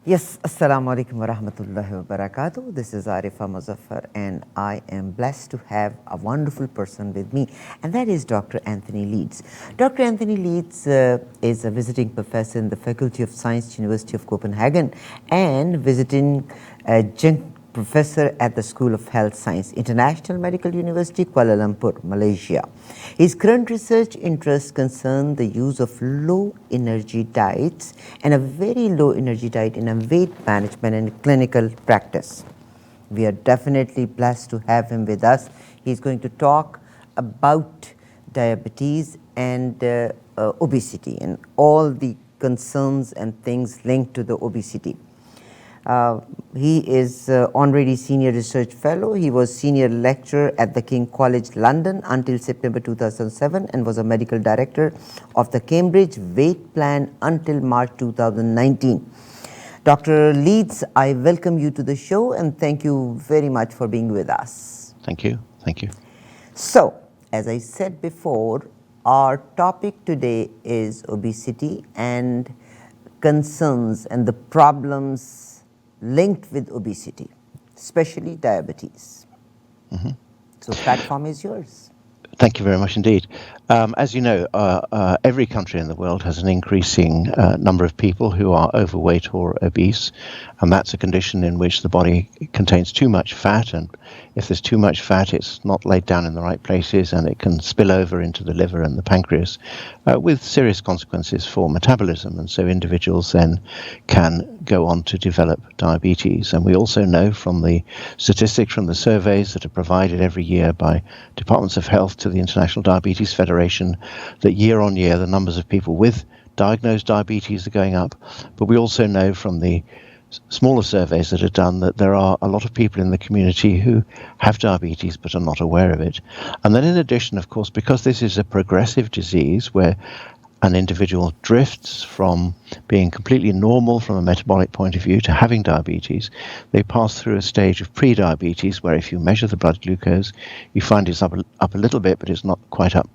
Yes, Assalamu alaikum wa rahmatullahi wa barakatuh. This is Arifa Muzaffar, and I am blessed to have a wonderful person with me, and that is Dr. Anthony Leeds. Dr. Anthony Leeds is a visiting professor in the Faculty of Science, University of Copenhagen, and visiting adjunct professor at the School of Health Science, International Medical University, Kuala Lumpur, Malaysia. His current research interests concern the use of low energy diets and a very low energy diet in a weight management and clinical practice. We are definitely blessed to have him with us. He's going to talk about diabetes and obesity and all the concerns and things linked to the obesity. He is honorary senior research fellow. He was senior lecturer at the King College London until September 2007 and was a medical director of the Cambridge Weight Plan until March 2019. Dr. Leeds, I welcome you to the show and thank you very much for being with us. Thank you. Thank you. So, as I said before, our topic today is obesity and concerns and the problems linked with obesity, especially diabetes. Mm-hmm. So platform is yours. Thank you very much indeed. As you know, every country in the world has an increasing number of people who are overweight or obese, and that's a condition in which the body contains too much fat, and if there's too much fat, it's not laid down in the right places, and it can spill over into the liver and the pancreas with serious consequences for metabolism, and so individuals then can go on to develop diabetes. And we also know from the statistics from the surveys that are provided every year by departments of health to the International Diabetes Federation that year on year the numbers of people with diagnosed diabetes are going up. But we also know from the smaller surveys that are done that there are a lot of people in the community who have diabetes but are not aware of it. And then in addition, of course, because this is a progressive disease where an individual drifts from being completely normal from a metabolic point of view to having diabetes, they pass through a stage of pre-diabetes where if you measure the blood glucose, you find it's up a little bit, but it's not quite up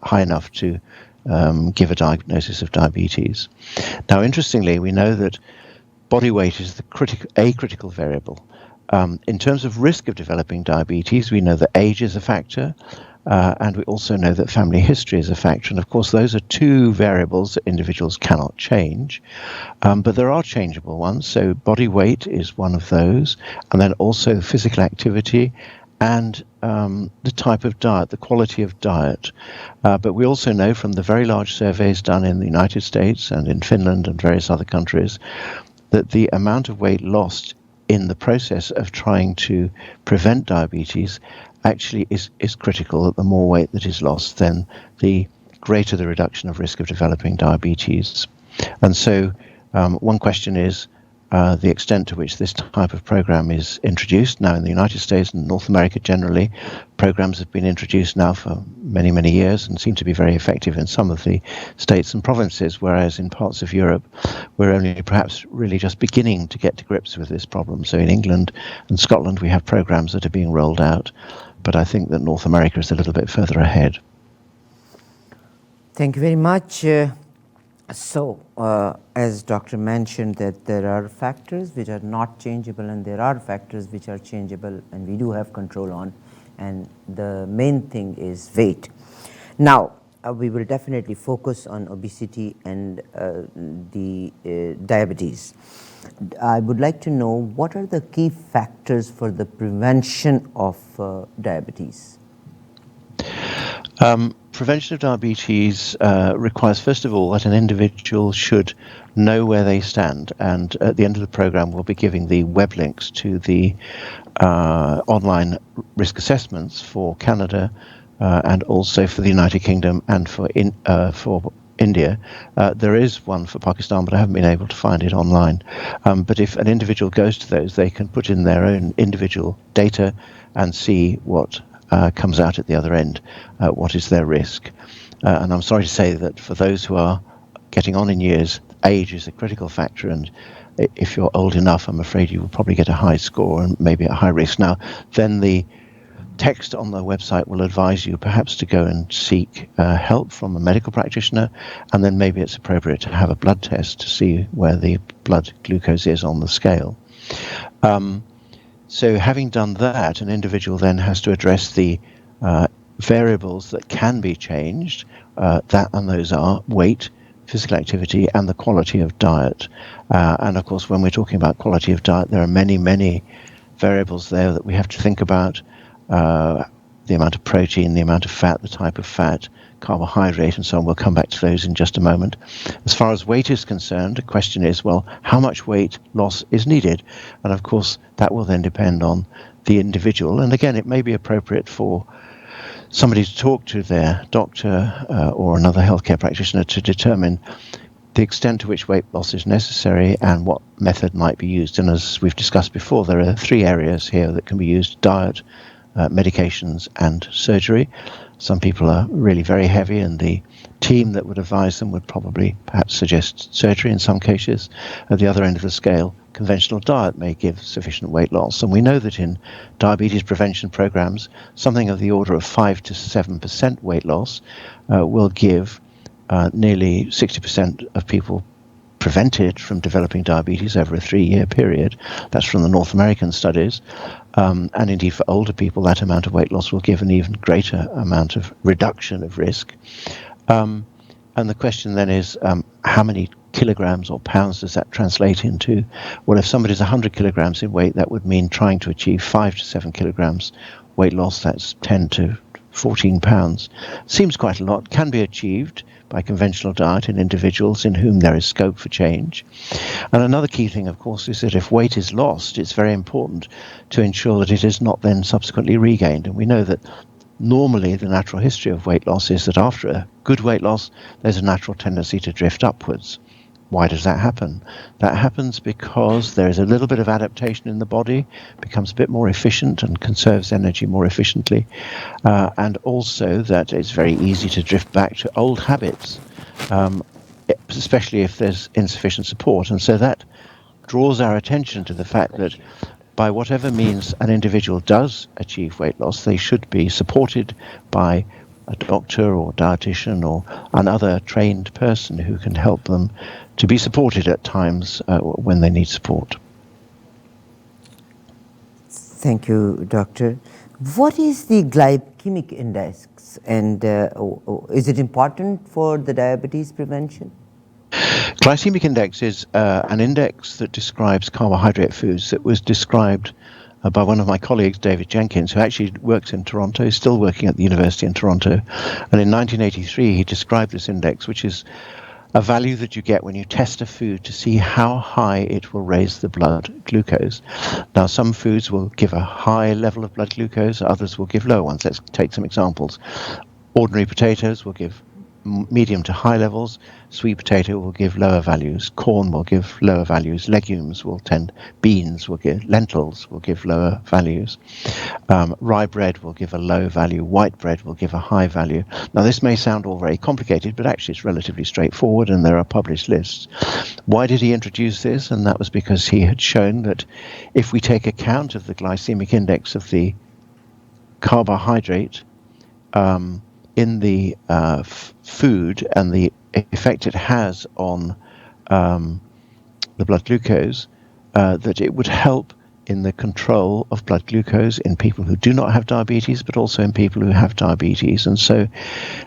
high enough to give a diagnosis of diabetes. Now, interestingly, we know that body weight is a critical variable. In terms of risk of developing diabetes, we know that age is a factor, and we also know that family history is a factor. And of course, those are two variables that individuals cannot change, but there are changeable ones. So body weight is one of those, and then also physical activity and the type of diet, the quality of diet. But we also know from the very large surveys done in the United States and in Finland and various other countries that the amount of weight lost in the process of trying to prevent diabetes actually is critical. That the more weight that is lost, then the greater the reduction of risk of developing diabetes. And so one question is the extent to which this type of program is introduced. Now in the United States and North America generally, programs have been introduced now for many, many years and seem to be very effective in some of the states and provinces, whereas in parts of Europe, we're only perhaps really just beginning to get to grips with this problem. So in England and Scotland, we have programs that are being rolled out, but I think that North America is a little bit further ahead. Thank you very much. As Doctor mentioned, that there are factors which are not changeable and there are factors which are changeable and we do have control on, and the main thing is weight. Now, we will definitely focus on obesity and the diabetes. I would like to know what are the key factors for the prevention of diabetes? Prevention of diabetes requires, first of all, that an individual should know where they stand. And at the end of the program, we'll be giving the web links to the online risk assessments for Canada and also for the United Kingdom and for India. There is one for Pakistan, but I haven't been able to find it online. But if an individual goes to those, they can put in their own individual data and see what comes out at the other end, what is their risk. And I'm sorry to say that for those who are getting on in years, age is a critical factor, and if you're old enough, I'm afraid you will probably get a high score and maybe a high risk. Now, then the text on the website will advise you perhaps to go and seek help from a medical practitioner, and then maybe it's appropriate to have a blood test to see where the blood glucose is on the scale. So having done that, an individual then has to address the variables that can be changed, and those are weight, physical activity, and the quality of diet. And of course, when we're talking about quality of diet, there are many, many variables there that we have to think about. The amount of protein, the amount of fat, the type of fat, carbohydrate, and so on. We'll come back to those in just a moment. As far as weight is concerned, the question is, well, how much weight loss is needed? And of course, that will then depend on the individual. And again, it may be appropriate for somebody to talk to their doctor or another healthcare practitioner to determine the extent to which weight loss is necessary and what method might be used. And as we've discussed before, there are 3 areas here that can be used: diet, medications, and surgery. Some people are really very heavy, and the team that would advise them would probably perhaps suggest surgery in some cases. At the other end of the scale, conventional diet may give sufficient weight loss. And we know that in diabetes prevention programs, something of the order of 5 to 7% weight loss will give nearly 60% of people prevented from developing diabetes over a 3-year period. That's from the North American studies. And indeed, for older people, that amount of weight loss will give an even greater amount of reduction of risk. And the question then is, how many kilograms or pounds does that translate into? Well, if somebody's 100 kilograms in weight, that would mean trying to achieve 5 to 7 kilograms weight loss. That's 10 to 14 pounds. Seems quite a lot. Can be achieved by conventional diet in individuals in whom there is scope for change. And another key thing, of course, is that if weight is lost, it's very important to ensure that it is not then subsequently regained. And we know that normally the natural history of weight loss is that after a good weight loss, there's a natural tendency to drift upwards. Why does that happen? That happens because there is a little bit of adaptation in the body, becomes a bit more efficient and conserves energy more efficiently, and also that it's very easy to drift back to old habits, especially if there's insufficient support. And so that draws our attention to the fact that by whatever means an individual does achieve weight loss, they should be supported by a doctor or dietitian or another trained person who can help them to be supported at times when they need support. Thank you, Doctor. What is the glycemic index, and is it important for the diabetes prevention? Glycemic index is an index that describes carbohydrate foods that was described by one of my colleagues, David Jenkins, who actually works in Toronto, still working at the University in Toronto. And in 1983, he described this index, which is a value that you get when you test a food to see how high it will raise the blood glucose. Now, some foods will give a high level of blood glucose, others will give low ones. Let's take some examples. Ordinary potatoes will give medium to high levels. Sweet potato will give lower values. Corn will give lower values. Legumes will beans will give, lentils will give lower values. Rye bread will give a low value. White bread will give a high value. Now, this may sound all very complicated, but actually it's relatively straightforward, and there are published lists. Why did he introduce this? And that was because he had shown that if we take account of the glycemic index of the carbohydrate in the food and the effect it has on the blood glucose, that it would help in the control of blood glucose in people who do not have diabetes, but also in people who have diabetes. And so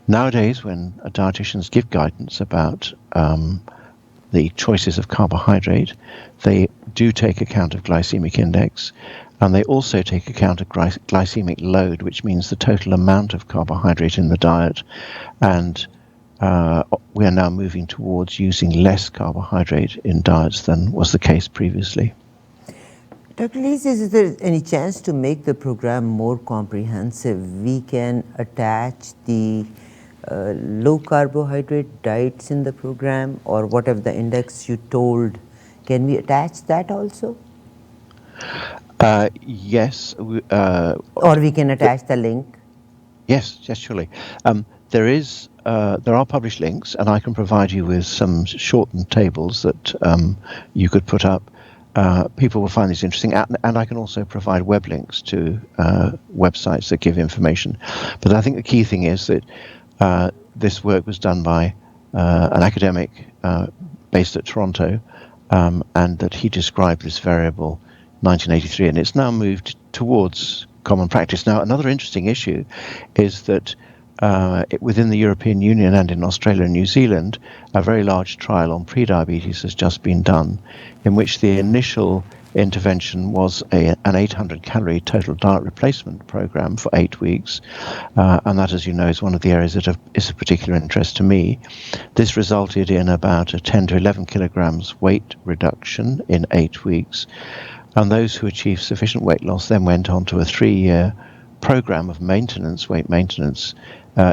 nowadays, when dietitians give guidance about the choices of carbohydrate, they do take account of glycemic index, and they also take account of glycemic load, which means the total amount of carbohydrate in the diet. And we are now moving towards using less carbohydrate in diets than was the case previously. Dr. Leeds, is there any chance to make the program more comprehensive? We can attach the low carbohydrate diets in the program, or whatever the index you told. Can we attach that also? Yes. Or we can attach the link? Yes, surely. There are published links, and I can provide you with some shortened tables that you could put up. people will find this interesting, and I can also provide web links to websites that give information. But I think the key thing is that this work was done by an academic based at Toronto, and that he described this variable 1983, and it's now moved towards common practice. Now, another interesting issue is that within the European Union and in Australia and New Zealand, a very large trial on prediabetes has just been done, in which the initial intervention was an 800-calorie total diet replacement program for 8 weeks, and that, as you know, is one of the areas that is of particular interest to me. This resulted in about a 10 to 11 kilograms weight reduction in 8 weeks, and those who achieved sufficient weight loss then went on to a 3-year program of weight maintenance,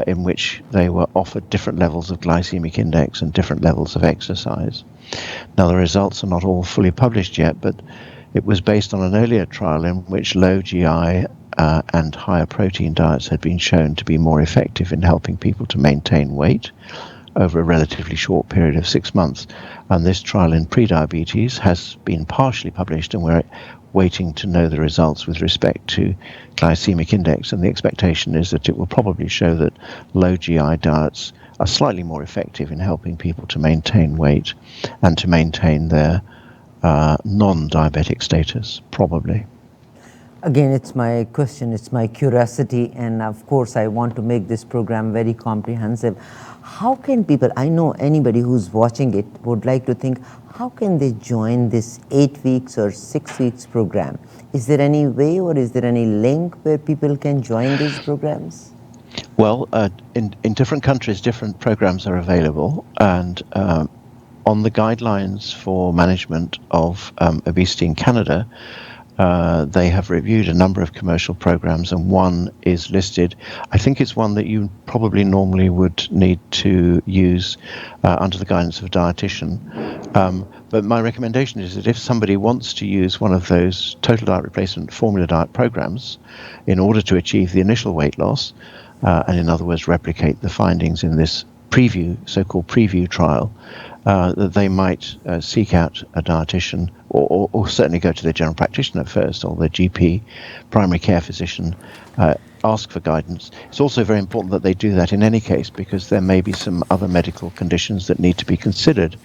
in which they were offered different levels of glycemic index and different levels of exercise. Now, the results are not all fully published yet, but it was based on an earlier trial in which low GI and higher protein diets had been shown to be more effective in helping people to maintain weight over a relatively short period of 6 months. And this trial in prediabetes has been partially published, and we're waiting to know the results with respect to glycemic index, and the expectation is that it will probably show that low GI diets are slightly more effective in helping people to maintain weight and to maintain their non-diabetic status, probably. Again, it's my question, it's my curiosity, and of course I want to make this program very comprehensive. How can people, I know anybody who's watching it would like to think, how can they join this 8 weeks or 6 weeks program? Is there any way, or is there any link where people can join these programs? Well, in different countries, different programs are available, and on the guidelines for management of obesity in Canada, they have reviewed a number of commercial programs, and one is listed. I think it's one that you probably normally would need to use under the guidance of a dietitian. But my recommendation is that if somebody wants to use one of those total diet replacement formula diet programs in order to achieve the initial weight loss, and in other words, replicate the findings in this so-called preview trial, that they might seek out a dietitian, or certainly go to their general practitioner first, or their GP, primary care physician, ask for guidance. It's also very important that they do that in any case, because there may be some other medical conditions that need to be considered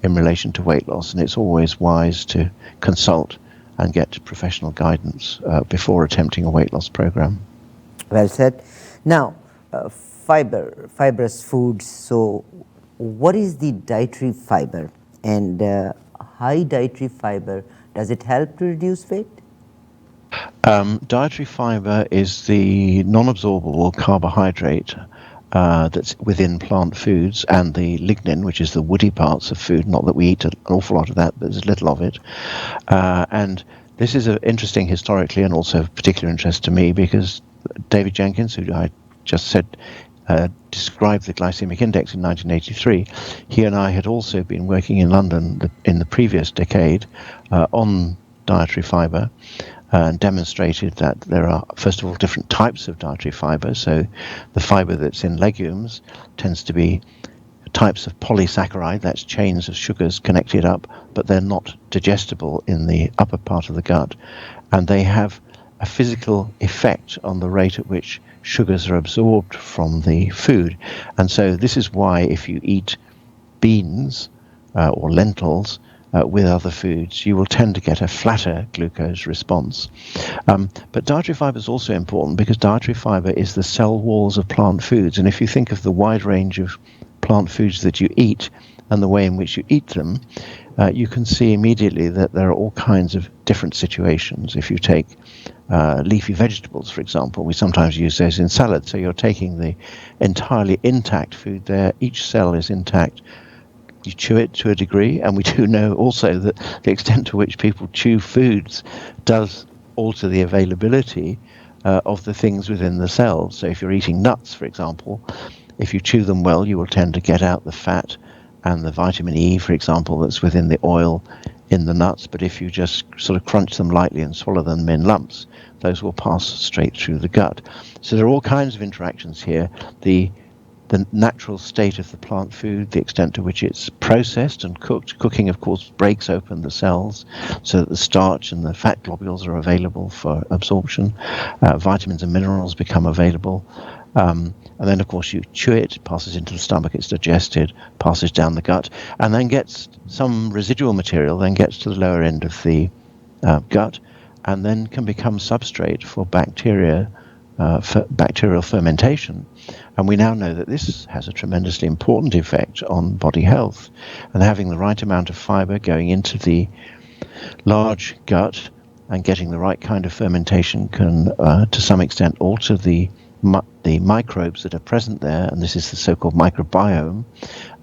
in relation to weight loss, and it's always wise to consult and get professional guidance before attempting a weight loss program. Well said. Now, fibrous foods. So what is the dietary fiber, and high dietary fiber, does it help to reduce weight? Dietary fiber is the non-absorbable carbohydrate that's within plant foods, and the lignin, which is the woody parts of food. Not that we eat an awful lot of that, but there's little of it. And this is interesting historically, and also of particular interest to me, because David Jenkins, who I just said described the glycemic index in 1983, he and I had also been working in London in the previous decade on dietary fiber, and demonstrated that there are, first of all, different types of dietary fiber. So the fiber that's in legumes tends to be types of polysaccharide, that's chains of sugars connected up, but they're not digestible in the upper part of the gut, and they have a physical effect on the rate at which sugars are absorbed from the food. And so this is why if you eat beans or lentils with other foods, you will tend to get a flatter glucose response. But dietary fiber is also important because dietary fiber is the cell walls of plant foods. And if you think of the wide range of plant foods that you eat and the way in which you eat them, you can see immediately that there are all kinds of different situations. If you take leafy vegetables, for example, we sometimes use those in salad. So you're taking the entirely intact food there. Each cell is intact. You chew it to a degree, and we do know also that the extent to which people chew foods does alter the availability of the things within the cells. So if you're eating nuts, for example, if you chew them well, you will tend to get out the fat and the vitamin E, for example, that's within the oil in the nuts. But if you just sort of crunch them lightly and swallow them in lumps, those will pass straight through the gut. So there are all kinds of interactions here. The the natural state of the plant food, the extent to which it's processed and cooked. Cooking, of course, breaks open the cells so that the starch and the fat globules are available for absorption. Vitamins and minerals become available. And then, of course, you chew it passes into the stomach, it's digested, passes down the gut, and then gets some residual material, then gets to the lower end of the gut, and then can become substrate for bacterial fermentation. And we now know that this has a tremendously important effect on body health. And having the right amount of fiber going into the large gut and getting the right kind of fermentation can, to some extent, alter the microbes that are present there, and this is the so-called microbiome,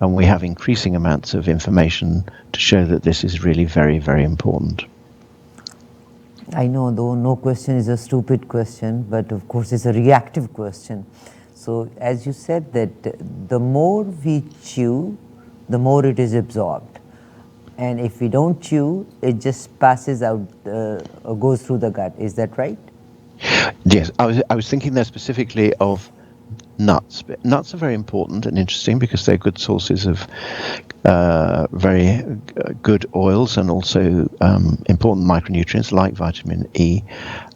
and we have increasing amounts of information to show that this is really very, very important. I know, though, no question is a stupid question, but of course it's a reactive question. So as you said, that the more we chew, the more it is absorbed, and if we don't chew, it just passes out or goes through the gut. Is that right? Yes, I was thinking there specifically of nuts. But nuts are very important and interesting because they're good sources of very good oils and also important micronutrients like vitamin E.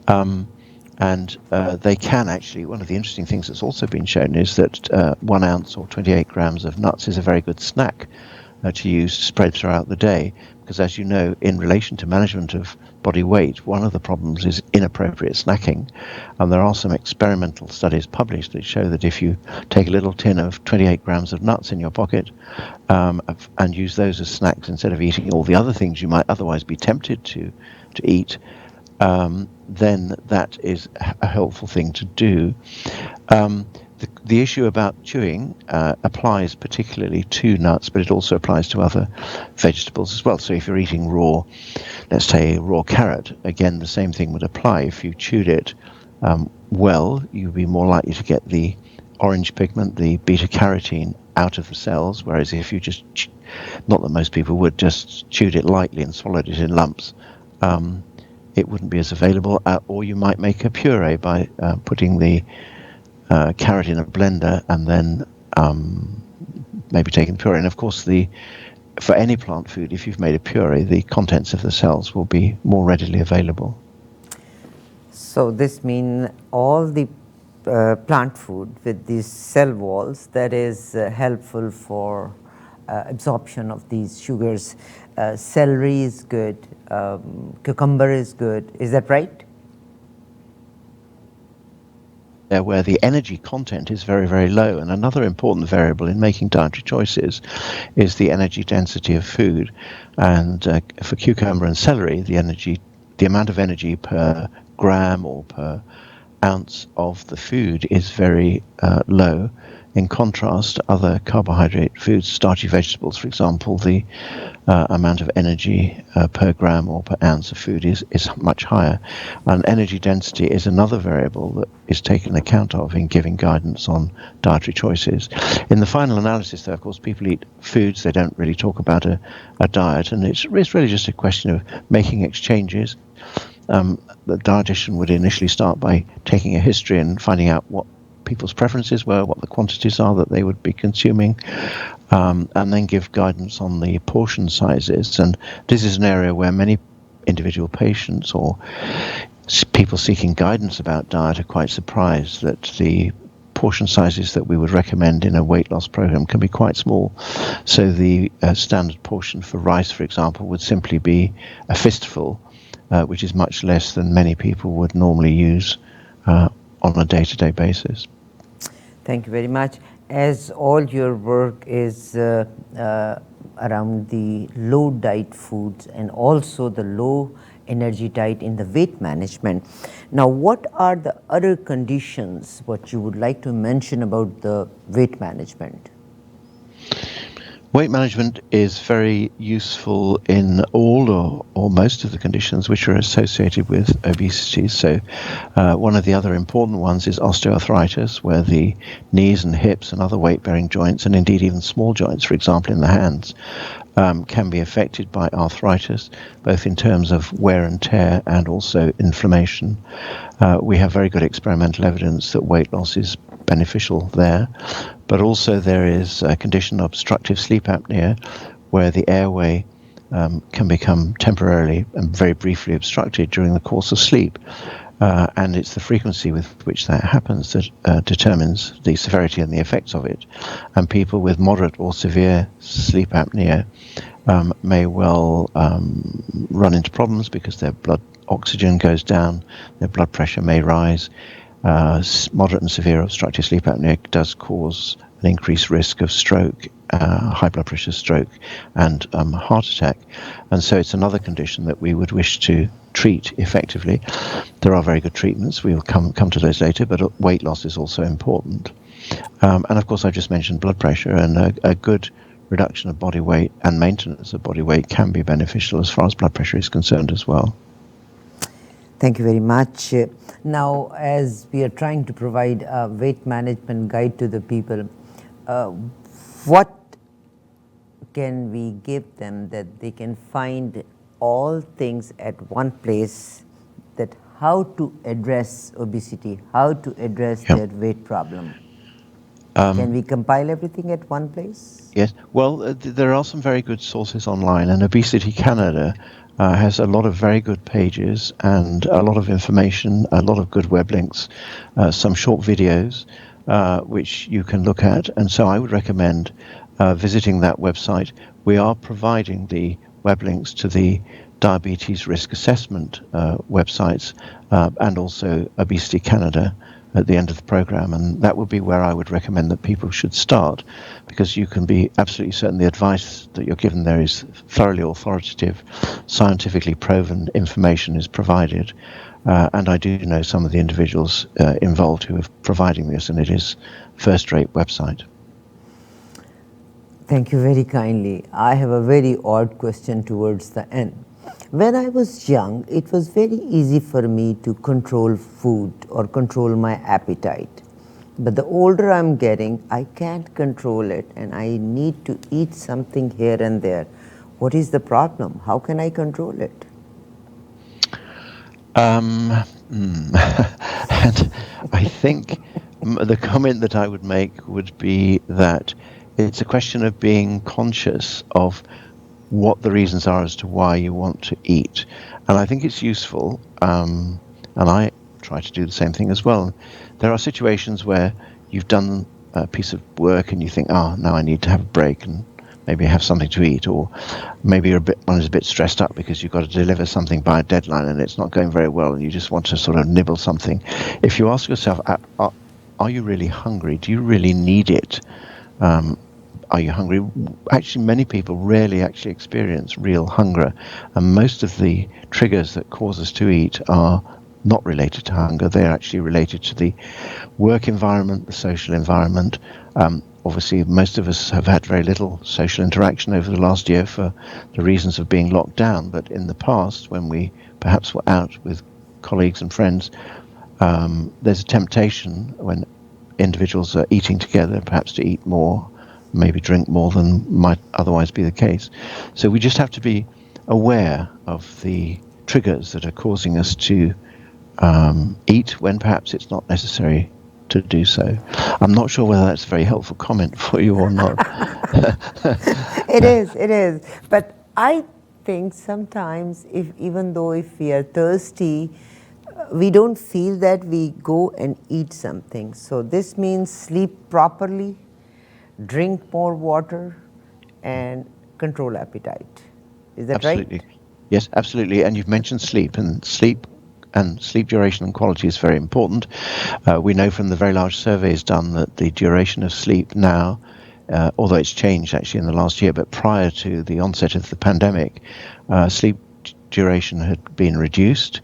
And they can actually, one of the interesting things that's also been shown is that 1 ounce or 28 grams of nuts is a very good snack to use spread throughout the day. Because as you know, in relation to management of body weight, one of the problems is inappropriate snacking. And there are some experimental studies published that show that if you take a little tin of 28 grams of nuts in your pocket and use those as snacks instead of eating all the other things you might otherwise be tempted to eat, then that is a helpful thing to do. The issue about chewing applies particularly to nuts, but it also applies to other vegetables as well. So if you're eating raw, let's say raw carrot, again, the same thing would apply. If you chewed it well, you'd be more likely to get the orange pigment, the beta-carotene, out of the cells, whereas if you just, not that most people would, just chewed it lightly and swallowed it in lumps, it wouldn't be as available. Or you might make a puree by putting the carrot in a blender and then maybe taking the puree. And of course, for any plant food, if you've made a puree, the contents of the cells will be more readily available. So this means all the plant food with these cell walls, that is helpful for absorption of these sugars. Celery is good, cucumber is good, is that right? Where the energy content is very, very low. And another important variable in making dietary choices is the energy density of food. And for cucumber and celery, the amount of energy per gram or per ounce of the food is very low. In contrast, other carbohydrate foods, starchy vegetables, for example, the amount of energy per gram or per ounce of food is much higher. And energy density is another variable that is taken account of in giving guidance on dietary choices. In the final analysis, though, of course, people eat foods. They don't really talk about a diet. And it's really just a question of making exchanges. The dietitian would initially start by taking a history and finding out what people's preferences were, what the quantities are that they would be consuming, and then give guidance on the portion sizes. And this is an area where many individual patients or people seeking guidance about diet are quite surprised that the portion sizes that we would recommend in a weight loss program can be quite small. So the standard portion for rice, for example, would simply be a fistful, which is much less than many people would normally use on a day-to-day basis. Thank you very much. As all your work is around the low diet foods and also the low energy diet in the weight management, now what are the other conditions what you would like to mention about the weight management? Weight management is very useful in all or most of the conditions which are associated with obesity. So one of the other important ones is osteoarthritis, where the knees and hips and other weight-bearing joints, and indeed even small joints, for example, in the hands, can be affected by arthritis, both in terms of wear and tear and also inflammation. We have very good experimental evidence that weight loss is beneficial there, but also there is a condition, obstructive sleep apnea, where the airway can become temporarily and very briefly obstructed during the course of sleep. And it's the frequency with which that happens that determines the severity and the effects of it. And people with moderate or severe sleep apnea may well run into problems because their blood oxygen goes down, their blood pressure may rise. Moderate and severe obstructive sleep apnea does cause an increased risk of stroke, high blood pressure stroke, and heart attack. And so it's another condition that we would wish to treat effectively. There are very good treatments. We will come to those later, but weight loss is also important. And of course, I just mentioned blood pressure, and a good reduction of body weight and maintenance of body weight can be beneficial as far as blood pressure is concerned as well. Thank you very much. Now, as we are trying to provide a weight management guide to the people, what can we give them that they can find all things at one place, that how to address obesity, how to address their weight problem? Can we compile everything at one place? Yes. Well, there are some very good sources online, and Obesity Canada has a lot of very good pages and a lot of information, a lot of good web links, some short videos which you can look at. And so I would recommend visiting that website. We are providing the web links to the diabetes risk assessment websites and also Obesity Canada at the end of the program, and that would be where I would recommend that people should start, because you can be absolutely certain the advice that you're given there is thoroughly authoritative, scientifically proven information is provided, and I do know some of the individuals involved who are providing this, and it is first-rate website. Thank you very kindly. I have a very odd question towards the end. When I was young, it was very easy for me to control food or control my appetite. But the older I'm getting, I can't control it, and I need to eat something here and there. What is the problem? How can I control it? And I think the comment that I would make would be that it's a question of being conscious of what the reasons are as to why you want to eat. And I think it's useful, and I try to do the same thing as well. There are situations where you've done a piece of work and you think, now I need to have a break and maybe have something to eat, or maybe one is a bit stressed up because you've got to deliver something by a deadline and it's not going very well and you just want to sort of nibble something. If you ask yourself, are you really hungry? Do you really need it? Are you hungry? Actually, many people rarely actually experience real hunger, and most of the triggers that cause us to eat are not related to hunger. They're actually related to the work environment, the social environment. Obviously, most of us have had very little social interaction over the last year for the reasons of being locked down, but in the past, when we perhaps were out with colleagues and friends, there's a temptation when individuals are eating together perhaps to eat more, maybe drink more than might otherwise be the case. So we just have to be aware of the triggers that are causing us to eat when perhaps it's not necessary to do so. I'm not sure whether that's a very helpful comment for you or not. It is. But I think sometimes even though if we are thirsty, we don't feel that, we go and eat something. So this means sleep properly, drink more water, and control appetite. Is that Absolutely. right? Yes, absolutely. And you've mentioned sleep, and sleep duration and quality is very important. We know from the very large surveys done that the duration of sleep now, although it's changed actually in the last year, but prior to the onset of the pandemic, sleep duration had been reduced.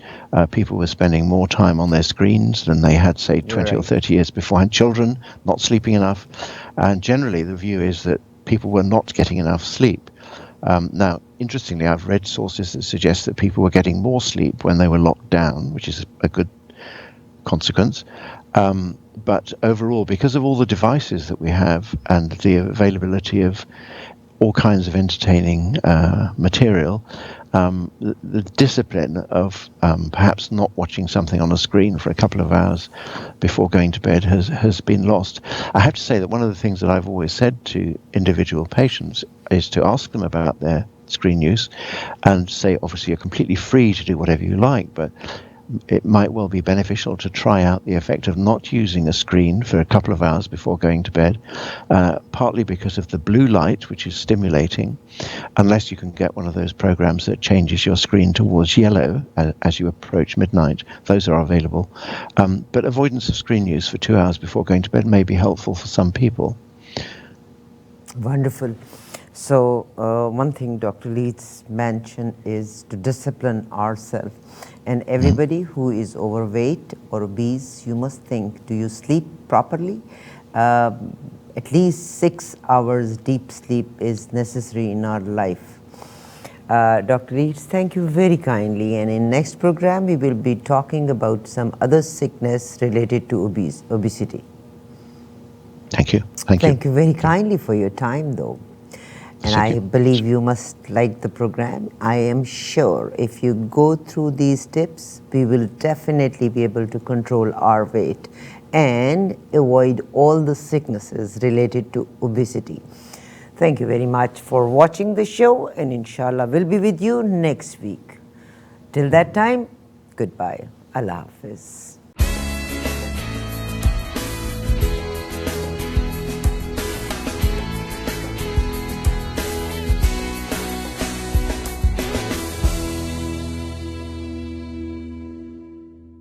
People were spending more time on their screens than they had, say, 20 or 30 years beforehand. Children not sleeping enough. And generally the view is that people were not getting enough sleep. Now, interestingly, I've read sources that suggest that people were getting more sleep when they were locked down, which is a good consequence. But overall, because of all the devices that we have and the availability of all kinds of entertaining material, the discipline of perhaps not watching something on a screen for a couple of hours before going to bed has been lost. I have to say that one of the things that I've always said to individual patients is to ask them about their screen use and say, obviously, you're completely free to do whatever you like, but it might well be beneficial to try out the effect of not using a screen for a couple of hours before going to bed, partly because of the blue light, which is stimulating, unless you can get one of those programs that changes your screen towards yellow as you approach midnight. Those are available. But avoidance of screen use for 2 hours before going to bed may be helpful for some people. Wonderful. So one thing Dr. Leeds mentioned is to discipline ourselves. And everybody who is overweight or obese, you must think, do you sleep properly? At least 6 hours deep sleep is necessary in our life. Dr. Leeds, thank you very kindly. And in next program, we will be talking about some other sickness related to obesity. Thank you. Thank you. Thank you very kindly for your time, though. And I believe you must like the program. I am sure if you go through these tips, we will definitely be able to control our weight and avoid all the sicknesses related to obesity. Thank you very much for watching the show, and inshallah we'll be with you next week. Till that time, goodbye. Allah Hafiz.